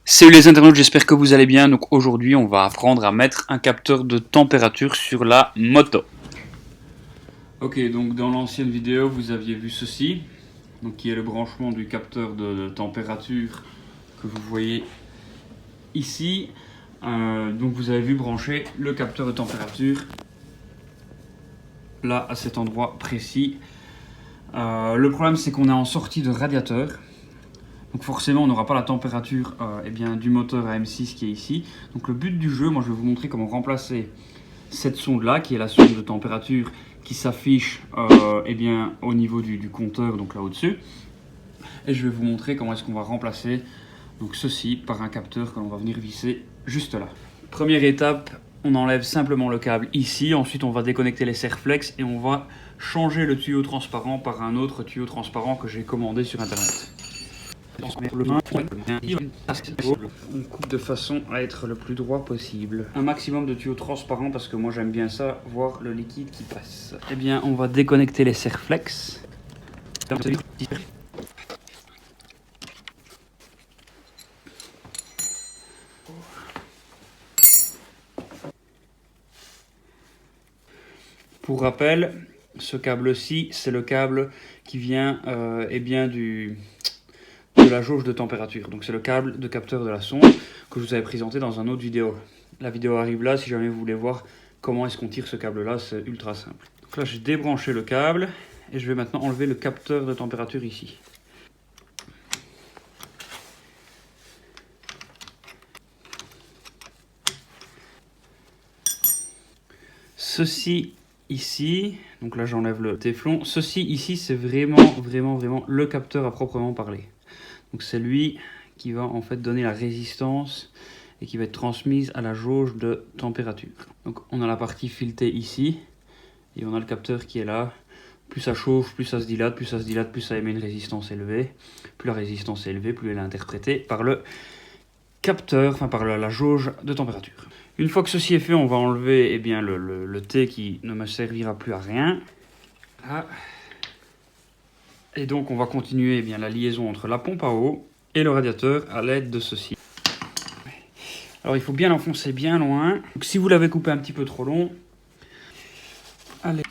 Salut les internautes, j'espère que vous allez bien. Donc aujourd'hui, on va apprendre à mettre un capteur de température sur la moto. Ok, donc dans l'ancienne vidéo, vous aviez vu ceci, donc qui est le branchement du capteur de température que vous voyez ici. Donc vous avez vu brancher le capteur de température là à cet endroit précis. Le problème, c'est qu'on est en sortie de radiateur. Donc forcément on n'aura pas la température du moteur à M6 qui est ici. Donc le but du jeu, moi je vais vous montrer comment remplacer cette sonde là qui est la sonde de température qui s'affiche au niveau du compteur, donc là au-dessus. Et je vais vous montrer comment est-ce qu'on va remplacer donc ceci par un capteur que l'on va venir visser juste là. Première étape, on enlève simplement le câble ici. Ensuite on va déconnecter les serre-flex et on va changer le tuyau transparent par un autre tuyau transparent que j'ai commandé sur internet. On coupe de façon à être le plus droit possible. Un maximum de tuyaux transparents parce que moi j'aime bien ça, voir le liquide qui passe. Eh bien, on va déconnecter les serre-flex. Pour rappel, ce câble-ci, c'est le câble qui vient de la jauge de température. Donc c'est le câble de capteur de la sonde que je vous avais présenté dans une autre vidéo. La vidéo arrive là si jamais vous voulez voir comment est-ce qu'on tire ce câble là, c'est ultra simple. Donc là j'ai débranché le câble et je vais maintenant enlever le capteur de température ici. Ceci ici, donc là j'enlève le téflon, ceci ici c'est vraiment le capteur à proprement parler. Donc c'est lui qui va en fait donner la résistance et qui va être transmise à la jauge de température. Donc on a la partie filetée ici et on a le capteur qui est là. Plus ça chauffe, plus ça se dilate, plus ça se dilate, plus ça émet une résistance élevée. Plus la résistance est élevée, plus elle est interprétée par le capteur, enfin par la jauge de température. Une fois que ceci est fait, on va enlever le T qui ne me servira plus à rien. Là. Et donc on va continuer la liaison entre la pompe à eau et le radiateur à l'aide de ceci. Alors il faut bien l'enfoncer bien loin. Donc, si vous l'avez coupé un petit peu trop long, allez.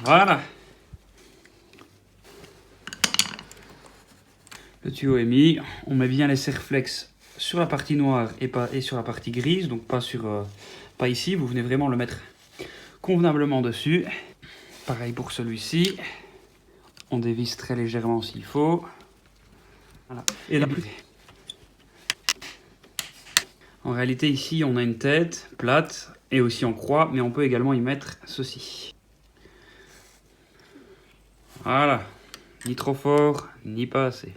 Voilà. Le tuyau est mis. On met bien les serre-flex sur la partie noire et sur la partie grise, donc pas ici. Vous venez vraiment le mettre convenablement dessus. Pareil pour celui-ci. On dévisse très légèrement s'il faut. Voilà. Et là, en réalité, ici, on a une tête plate et aussi en croix, mais on peut également y mettre ceci. Voilà. Ni trop fort, ni pas assez.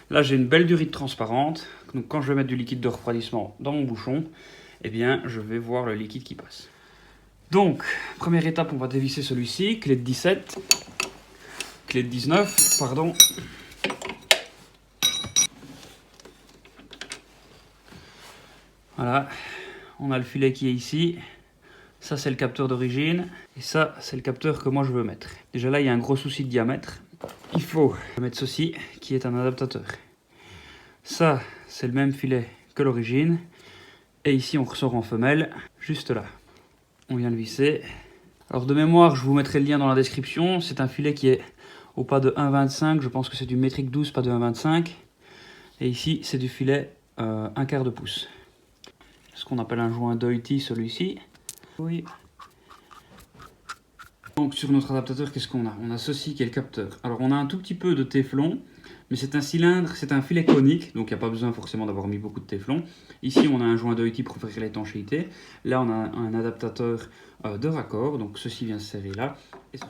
Là, j'ai une belle durite transparente. Donc, quand je vais mettre du liquide de refroidissement dans mon bouchon, je vais voir le liquide qui passe. Donc, première étape, on va dévisser celui-ci. Clé de 17. Clé de 19, pardon. Voilà, on a le filet qui est ici. Ça, c'est le capteur d'origine. Et ça, c'est le capteur que moi, je veux mettre. Déjà là, il y a un gros souci de diamètre. Il faut mettre ceci, qui est un adaptateur. Ça, c'est le même filet que l'origine. Et ici, on ressort en femelle, juste là. On vient le visser. Alors, de mémoire, je vous mettrai le lien dans la description. C'est un filet qui est au pas de 1,25. Je pense que c'est du métrique 12, pas de 1,25. Et ici, c'est du filet 1/4 de pouce. Ce qu'on appelle un joint Doity, celui-ci. Oui. Donc sur notre adaptateur, qu'est-ce qu'on a? On a ceci qui est le capteur. Alors on a un tout petit peu de téflon, mais c'est un cylindre, c'est un filet conique, donc il n'y a pas besoin forcément d'avoir mis beaucoup de téflon. Ici on a un joint Doity pour faire l'étanchéité. Là on a un adaptateur de raccord, donc ceci vient se serrer là. Et ceci.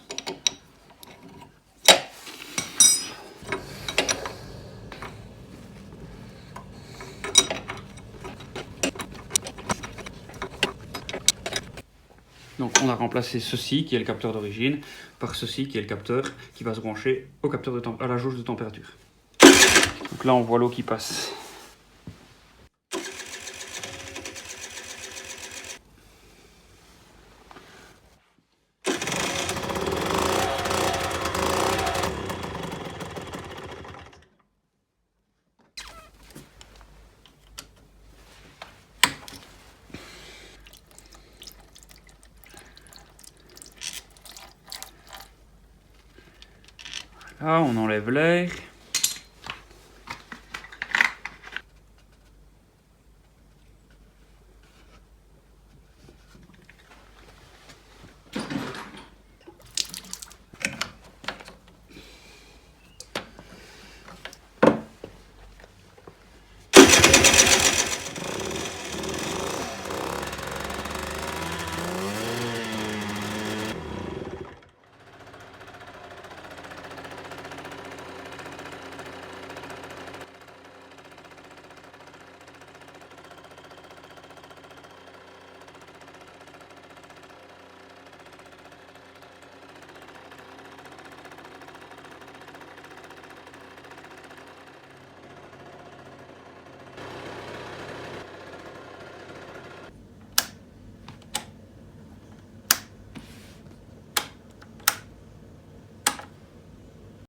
Donc on a remplacé ceci qui est le capteur d'origine par ceci qui est le capteur qui va se brancher au capteur à la jauge de température. Donc là on voit l'eau qui passe. Ah, on enlève l'air.